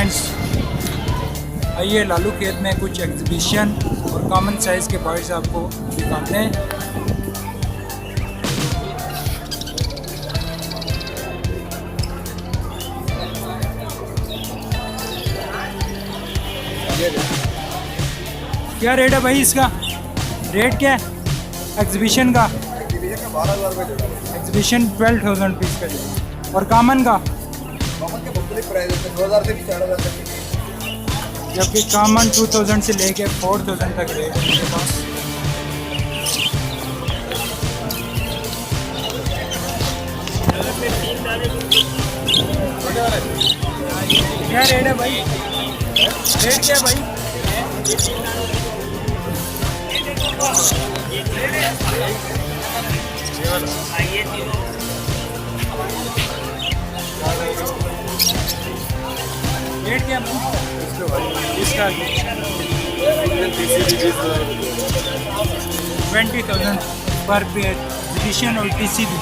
Friends, आइए लालू खेत में कुछ एग्जीबिशन और कॉमन साइज़ के बर्ड्स आपको दिखाते हैं। क्या रेट है भाई इसका? रेट क्या है एग्जीबिशन का? एग्जीबिशन का 12,000 रुपये। एग्जीबिशन 12,000 रुपीज़ का है। और कॉमन का? कॉमन के मुख्तलिफ प्राइस होते हैं, 2,000 से भी 4,000 तक के। जबकि कॉमन 2000 से लेके 4000 तक रेट है उनके पास। क्या रेट है भाई? रेट क्या है भाई? रेट क्या है इसका? 20,000 पर पेयर एडिशन और टीसी भी।